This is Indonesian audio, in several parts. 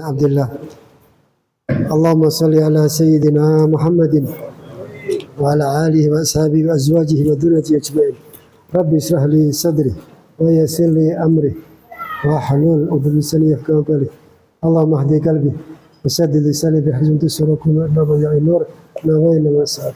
عبد الله اللهم صل على سيدنا محمد وعلى آله وأصحابه وأزواجه وذريته أجمعين رب اشرح لي صدري ويسر لي أمري واحلل عقدة من لساني يفقهوا قولي اللهم اهد قلبي وسدد لساني بحزن تسركم اللهم يا نور نوينا ما سعد.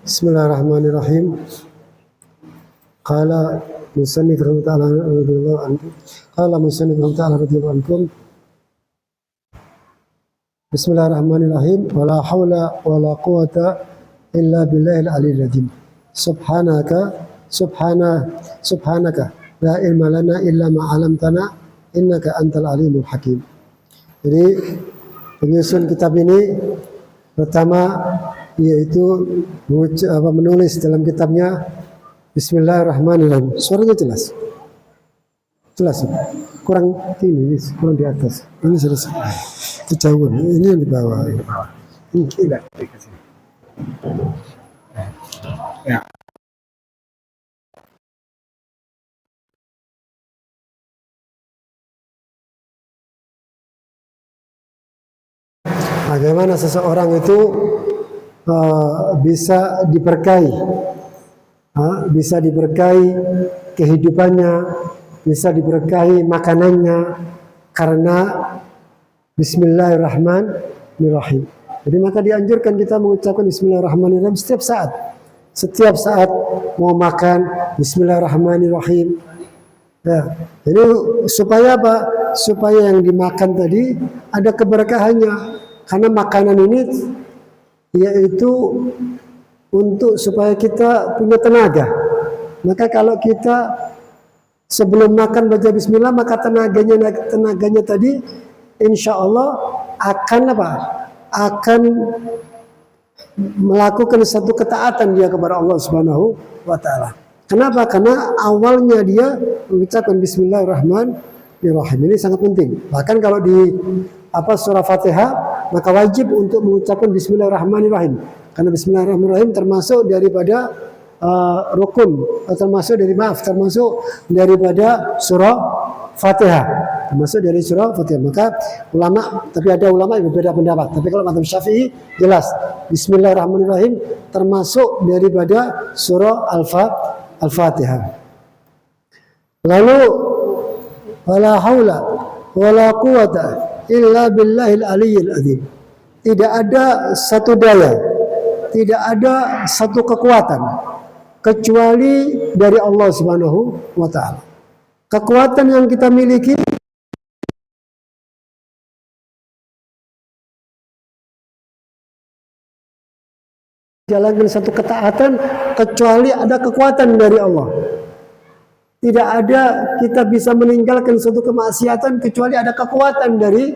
Bismillahirrahmanirrahim. Qala musannif radhiyallahu anhu. Qala musannif radhiyallahu anhu. Bismillahirrahmanirrahim. Wala haula wala quwata illa billahil aliyyil azim. Subhanaka la ilma lana illa ma 'allamtana innaka antal alimul hakim. Jadi penyusun kitab ini pertama yaitu menulis dalam kitabnya Bismillahirrahmanirrahim. Suaranya jelas, kurang ini, kurang di atas. Ini selesai, kejauhan. Ini yang di bawah. Ini tidak. Ya. Bagaimana seseorang itu bisa diberkahi, kehidupannya, bisa diberkahi makanannya karena Bismillahirrahmanirrahim. Jadi maka dianjurkan kita mengucapkan Bismillahirrahmanirrahim setiap saat mau makan Bismillahirrahmanirrahim. Ya, jadi supaya apa? Supaya yang dimakan tadi ada keberkahannya, karena makanan ini yaitu untuk supaya kita punya tenaga. Maka kalau kita sebelum makan baca bismillah, maka tenaganya tadi insya Allah akan apa? Akan melakukan satu ketaatan dia kepada Allah Subhanahu wa taala. Kenapa? Karena awalnya dia mengucapkan Bismillahirrahmanirrahim. Ini sangat penting. Bahkan kalau di surah Fatihah, maka wajib untuk mengucapkan Bismillahirrahmanirrahim. Karena Bismillahirrahmanirrahim termasuk daripada rukun, termasuk daripada surah Fatihah. Termasuk dari surah Fatihah. Maka ulama, tapi ada ulama yang berbeda pendapat. Tapi kalau mazhab Syafi'i jelas Bismillahirrahmanirrahim termasuk daripada surah Al-Fatihah. Lalu wala haula wala quwata illa billahil aliyyil azim. Tidak ada satu daya, tidak ada satu kekuatan kecuali dari Allah Subhanahu wa taala. Kekuatan yang kita miliki jalankan satu ketaatan kecuali ada kekuatan dari Allah. Tidak ada kita bisa meninggalkan suatu kemaksiatan kecuali ada kekuatan dari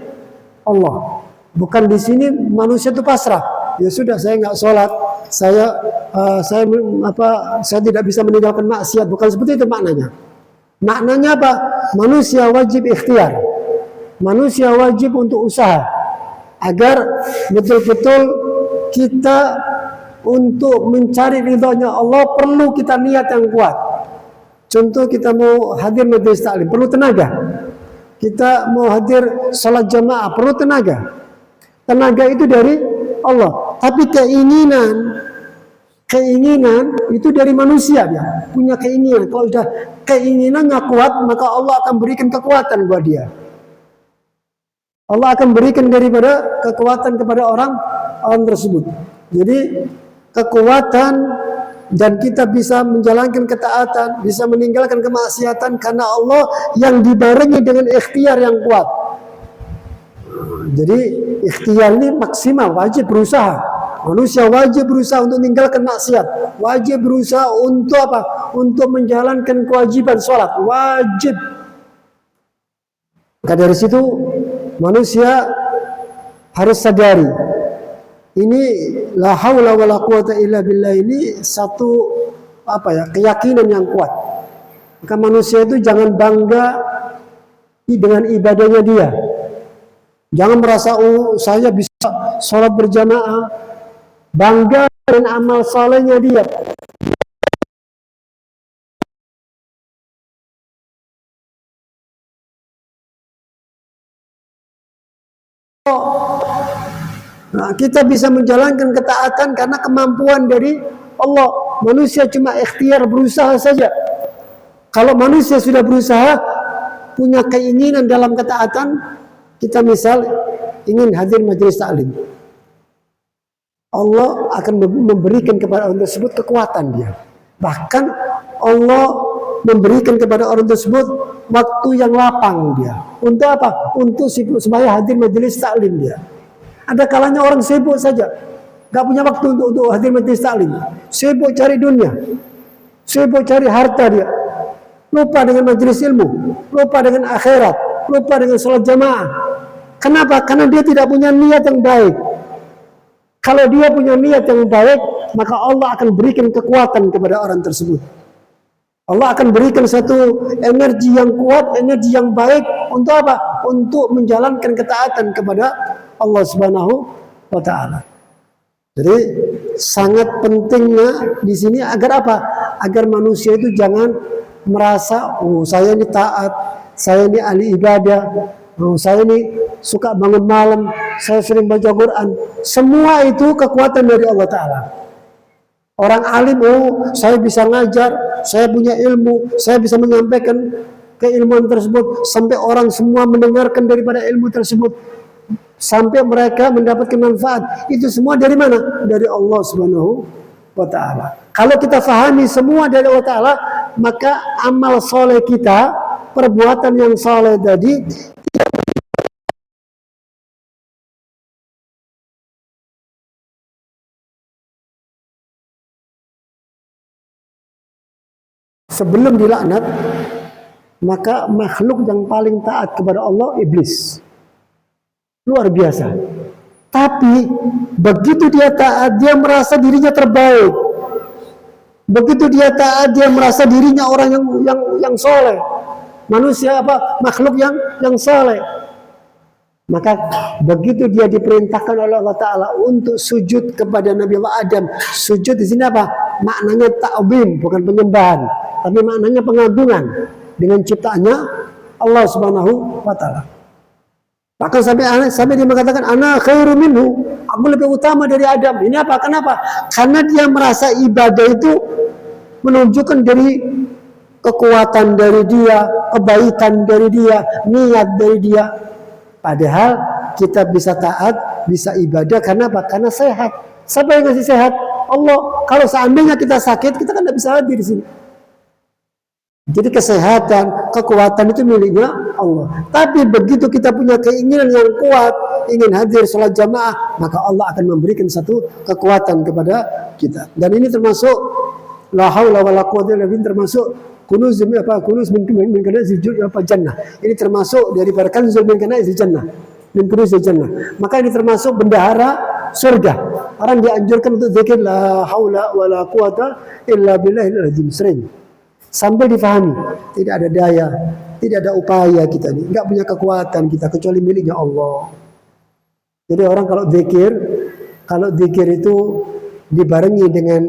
Allah. Bukan di sini manusia itu pasrah. Ya sudah, saya nggak sholat, saya tidak bisa meninggalkan maksiat. Bukan seperti itu maknanya. Maknanya apa? Manusia wajib ikhtiar. Manusia wajib untuk usaha agar betul-betul kita untuk mencari ridhonya Allah perlu kita niat yang kuat. Contoh kita mau hadir majelis taklim perlu tenaga. Kita mau hadir salat jamaah perlu tenaga. Tenaga itu dari Allah. Tapi keinginan itu dari manusia ya. Punya keinginan. Kalau sudah keinginannya kuat, maka Allah akan berikan kekuatan buat dia. Allah akan berikan daripada kekuatan kepada orang tersebut. Jadi kekuatan dan kita bisa menjalankan ketaatan, bisa meninggalkan kemaksiatan karena Allah yang dibarengi dengan ikhtiar yang kuat. Jadi ikhtiar ini maksimal, wajib berusaha. Manusia wajib berusaha untuk meninggalkan maksiat, wajib berusaha untuk apa? Untuk menjalankan kewajiban sholat, wajib. Maka dari situ manusia harus sadari Ini la haula wala quwata illa billah ini satu keyakinan yang kuat. Maka manusia itu jangan bangga dengan ibadahnya dia. Jangan merasa saya bisa sholat berjamaah, bangga dengan amal solehnya dia. Nah, kita bisa menjalankan ketaatan karena kemampuan dari Allah. Manusia cuma ikhtiar berusaha saja. Kalau manusia sudah berusaha, punya keinginan dalam ketaatan, kita misal ingin hadir majelis taklim, Allah akan memberikan kepada orang tersebut kekuatan dia. Bahkan Allah memberikan kepada orang tersebut waktu yang lapang dia. Untuk apa? Untuk supaya hadir majelis taklim dia. Ada kalanya orang sibuk saja, gak punya waktu untuk hadir majelis taklim. Sibuk cari dunia, sibuk cari harta dia. Lupa dengan majelis ilmu, lupa dengan akhirat, lupa dengan sholat jamaah. Kenapa? Karena dia tidak punya niat yang baik. Kalau dia punya niat yang baik, maka Allah akan berikan kekuatan kepada orang tersebut. Allah akan berikan satu energi yang kuat, energi yang baik untuk apa? Untuk menjalankan ketaatan kepada Allah Subhanahu wa taala. Jadi sangat pentingnya di sini agar apa? Agar manusia itu jangan merasa saya ini taat, saya ini ahli ibadah, saya ini suka bangun malam, saya sering baca Quran. Semua itu kekuatan dari Allah Ta'ala. Orang alim, saya bisa ngajar, saya punya ilmu, saya bisa menyampaikan keilmuan tersebut sampai orang semua mendengarkan daripada ilmu tersebut, sampai mereka mendapatkan manfaat. Itu semua dari mana? Dari Allah Subhanahu wa Ta'ala. Kalau kita fahami semua dari Allah Ta'ala, maka amal soleh kita, perbuatan yang soleh tadi sebelum dilaknat, maka makhluk yang paling taat kepada Allah iblis. Luar biasa. Tapi begitu dia taat, dia merasa dirinya terbaik. Begitu dia taat, dia merasa dirinya orang yang soleh. Manusia makhluk yang soleh. Maka begitu dia diperintahkan oleh Allah Ta'ala untuk sujud kepada Nabi Allah Adam. Sujud di sini apa? Maknanya ta'zim, bukan penyembahan, tapi maknanya pengagungan dengan ciptaannya Allah Subhanahu wa Ta'ala. Bahkan sampai dia mengatakan ana khairu minhu, aku lebih utama dari Adam. Ini apa? Kenapa? Karena dia merasa ibadah itu menunjukkan dari kekuatan dari dia, kebaikan dari dia, niat dari dia. Padahal kita bisa taat, bisa ibadah karena apa? Karena sehat. Siapa yang ngasih sehat? Allah. Kalau seandainya kita sakit, kita kan tidak bisa hadir di sini. Jadi kesehatan, kekuatan itu miliknya Allah. Tapi begitu kita punya keinginan yang kuat, ingin hadir sholat jamaah, maka Allah akan memberikan satu kekuatan kepada kita. Dan ini termasuk la haula wala quwwata illa billah, termasuk kunuz min kanazil jannah. Ini termasuk daripada kanzul min kanazil jannah, min kunuzil jannah. Maka ini termasuk bendahara surga. Orang dianjurkan untuk zikir la haula wala quwwata illa billahil azim sering. Sampai difahami, tidak ada daya, tidak ada upaya kita ini, nggak punya kekuatan kita kecuali miliknya Allah. Jadi orang kalau zikir itu dibarengi dengan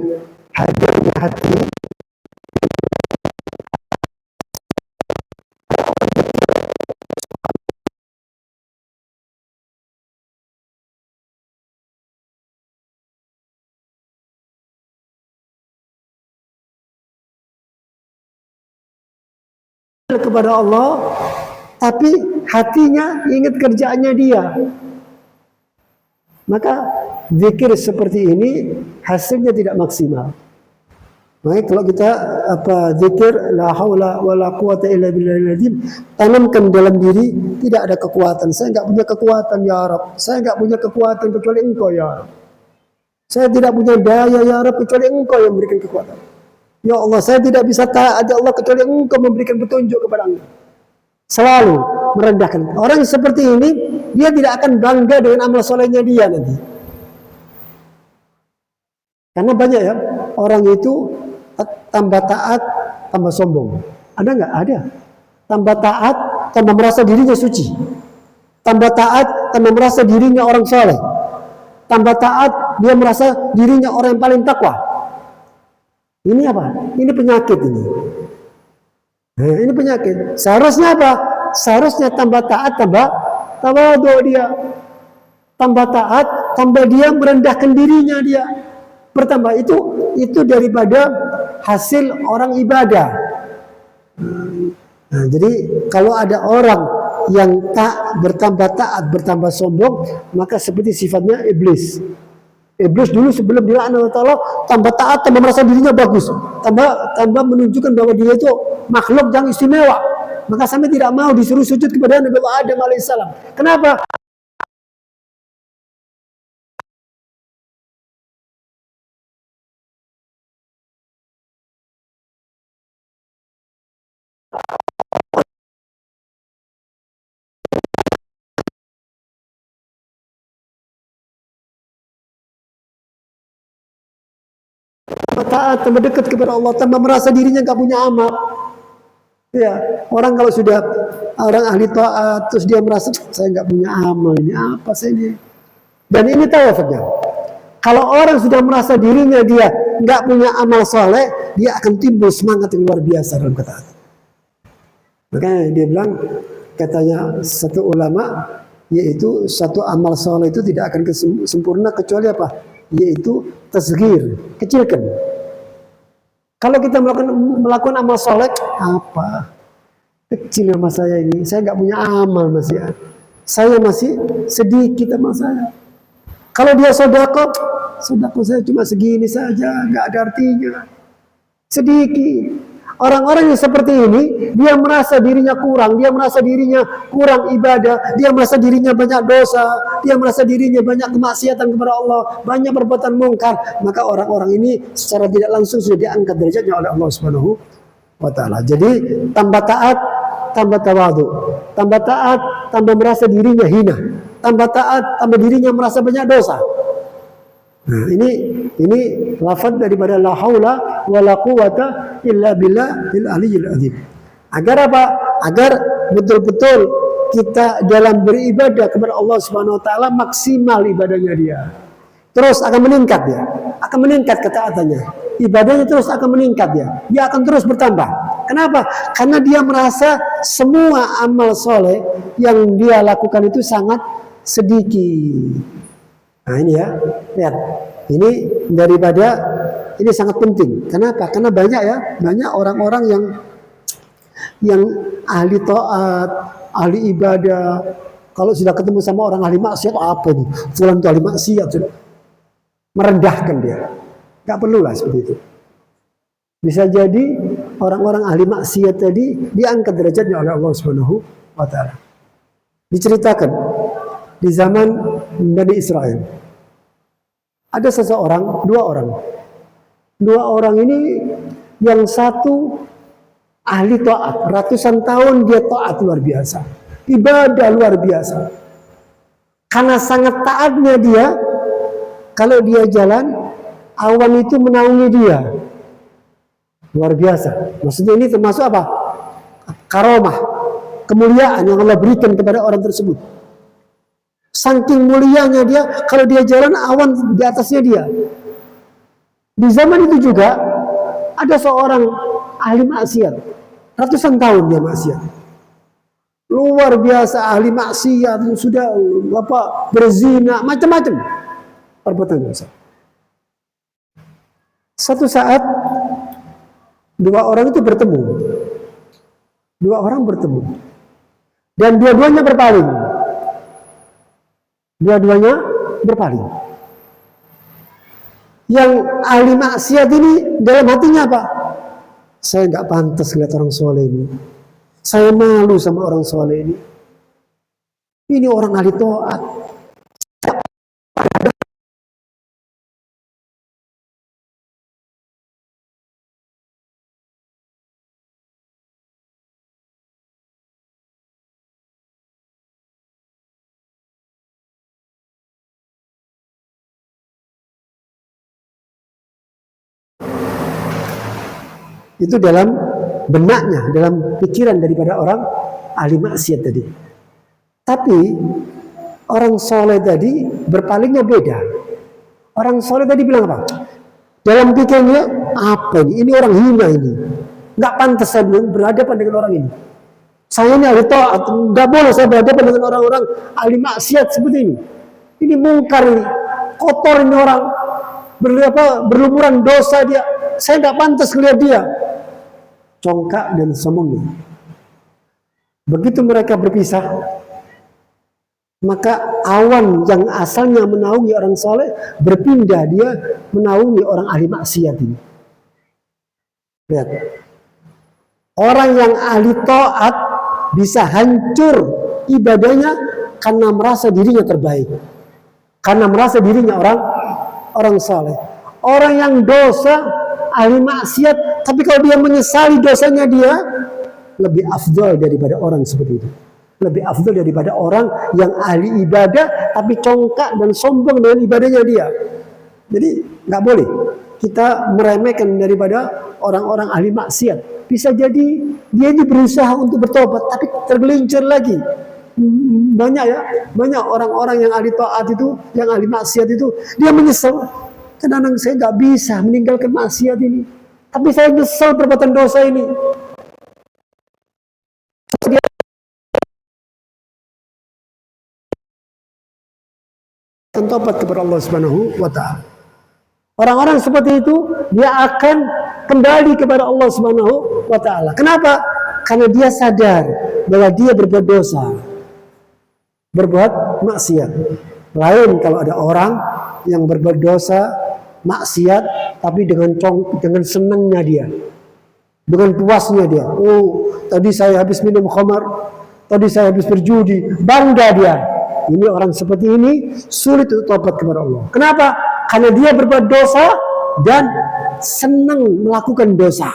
hadirnya hati, kepada Allah, tapi hatinya ingat kerjaannya dia. Maka zikir seperti ini hasilnya tidak maksimal. Baik, kalau kita zikir la haula wala quwata illa billahil azim, tanamkan dalam diri, tidak ada kekuatan. Saya enggak punya kekuatan ya Rabb. Saya enggak punya kekuatan kecuali Engkau ya Rabb. Saya tidak punya daya ya Rabb kecuali Engkau yang memberikan kekuatan. Ya Allah, saya tidak bisa taat ya Allah kecuali Engkau memberikan petunjuk kepada Engkau. Selalu merendahkan. Orang seperti ini, dia tidak akan bangga dengan amal solehnya dia nanti. Karena banyak ya orang itu tambah taat, tambah sombong. Ada nggak? Ada. Tambah taat, tambah merasa dirinya suci. Tambah taat, tambah merasa dirinya orang soleh. Tambah taat, dia merasa dirinya orang yang paling takwa. Ini apa? Ini penyakit ini. Nah, ini penyakit. Seharusnya apa? Seharusnya tambah taat, tambah tawadhu dia. Tambah taat, tambah dia merendahkan dirinya dia. Bertambah itu daripada hasil orang ibadah. Nah, jadi kalau ada orang yang tak bertambah taat, bertambah sombong, maka seperti sifatnya iblis. Iblis dulu sebelum dilaknat oleh Allah, tambah taat, tambah merasa dirinya bagus, tambah menunjukkan bahwa dia itu makhluk yang istimewa. Maka sampai tidak mau disuruh sujud kepada Nabi Adam alaihissalam. Kenapa? Tambah taat, tambah dekat kepada Allah, tambah merasa dirinya nggak punya amal. Ya, orang kalau sudah orang ahli taat, terus dia merasa saya nggak punya amal, ini apa saya ini? Dan ini tahu efeknya. Kalau orang sudah merasa dirinya dia nggak punya amal soleh, dia akan timbul semangat yang luar biasa dalam ketaatan. Makanya dia bilang, katanya satu ulama, yaitu satu amal soleh itu tidak akan sempurna kecuali apa? Yaitu tasghir, kecilkan. Kalau kita melakukan amal soleh, apa? Kecil sama saya ini, saya nggak punya amal masih. Saya masih sedikit sama saya. Kalau dia sodako saya cuma segini saja, nggak ada artinya. Sedikit. Orang-orang yang seperti ini, dia merasa dirinya kurang, dia merasa dirinya kurang ibadah, dia merasa dirinya banyak dosa, dia merasa dirinya banyak kemaksiatan kepada Allah, banyak perbuatan mungkar. Maka orang-orang ini secara tidak langsung sudah diangkat derajatnya oleh Allah Subhanahu wa Ta'ala. Jadi tambah taat, tambah tawadhu, tambah taat, tambah merasa dirinya hina, tambah taat, tambah dirinya merasa banyak dosa. Nah, ini lafaz daripada la haula wala quwata illa billah il aliyil azim. Agar apa? Agar betul-betul kita dalam beribadah kepada Allah Subhanahu wa taala maksimal ibadahnya dia. Terus akan meningkat dia, akan meningkat ketaatannya. Ibadahnya terus akan meningkat dia. Dia akan terus bertambah. Kenapa? Karena dia merasa semua amal soleh yang dia lakukan itu sangat sedikit. Nah ini ya, lihat. Ini daripada ini sangat penting. Kenapa? Karena banyak ya, banyak orang-orang yang ahli taat, ahli ibadah. Kalau sudah ketemu sama orang ahli maksiat, apa nih? Fulan itu ahli maksiat, sudah merendahkan dia. Gak perlu lah seperti itu. Bisa jadi orang-orang ahli maksiat tadi diangkat derajatnya oleh Allah Subhanahu wa Ta'ala. Diceritakan di zaman Bani Israel. Ada seseorang, dua orang. Dua orang ini yang satu ahli taat, ratusan tahun dia taat luar biasa. Ibadah luar biasa. Karena sangat taatnya dia, kalau dia jalan, awan itu menaungi dia. Luar biasa. Maksudnya ini termasuk apa? Karomah, kemuliaan yang Allah berikan kepada orang tersebut. Saking mulianya dia, kalau dia jalan awan di atasnya dia. Di zaman itu juga ada seorang ahli maksiat, ratusan tahun dia maksiat, luar biasa ahli maksiat, sudah berzina, macam-macam perbuatan dosa. Satu saat dua orang itu bertemu, dan dua-duanya berpaling. Dua-duanya berpaling. Yang ahli maksiat ini dalam hatinya apa? Saya nggak pantas lihat orang soleh ini. Saya malu sama orang soleh ini. Ini orang ahli taat. Itu dalam benaknya, dalam pikiran daripada orang ahli maksiat tadi. Tapi orang soleh tadi berpalingnya beda. Orang soleh tadi bilang apa? Dalam pikirannya, apa ini? Ini orang hina ini. Nggak pantas saya berhadapan dengan orang ini. Saya ini ahli taat, nggak boleh saya berhadapan dengan orang-orang ahli maksiat seperti ini. Ini mungkar ini, kotor ini orang, berlumuran dosa dia. Saya nggak pantas melihat dia. Congkak dan sombongnya. Begitu mereka berpisah, maka awan yang asalnya menaungi orang soleh berpindah dia menaungi orang ahli maksiat ini. Lihat, orang yang ahli taat bisa hancur ibadahnya karena merasa dirinya terbaik, karena merasa dirinya orang soleh. Orang yang dosa ahli maksiat, tapi kalau dia menyesali dosanya dia lebih afdal daripada orang seperti itu. Lebih afdal daripada orang yang ahli ibadah tapi congkak dan sombong dengan ibadahnya dia. Jadi nggak boleh kita meremehkan daripada orang-orang ahli maksiat. Bisa jadi dia ini berusaha untuk bertobat tapi tergelincir lagi. Banyak orang-orang yang ahli taat itu, yang ahli maksiat itu, dia menyesal. Kadang-kadang saya nggak bisa meninggalkan maksiat ini, tapi saya nyesal perbuatan dosa ini. Tobat kepada Allah Subhanahu wa taala. Orang-orang seperti itu dia akan kembali kepada Allah Subhanahu wa taala. Kenapa? Karena dia sadar bahwa dia berbuat dosa, berbuat maksiat. Lain kalau ada orang yang berbuat dosa, maksiat, tapi dengan senangnya dia, dengan puasnya dia. Oh, tadi saya habis minum khamar, tadi saya habis berjudi, bangga dia. Ini orang seperti ini sulit untuk tobat kepada Allah. Kenapa? Karena dia berbuat dosa dan senang melakukan dosa.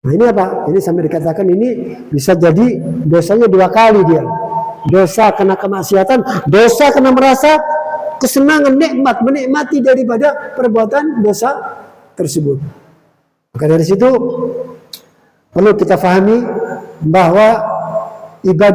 Nah ini apa? Ini sampai dikatakan ini bisa jadi dosanya 2 kali dia. Dosa karena kemaksiatan, dosa karena merasa kesenangan, nikmat, menikmati daripada perbuatan dosa tersebut. Maka dari situ perlu kita pahami bahwa ibadah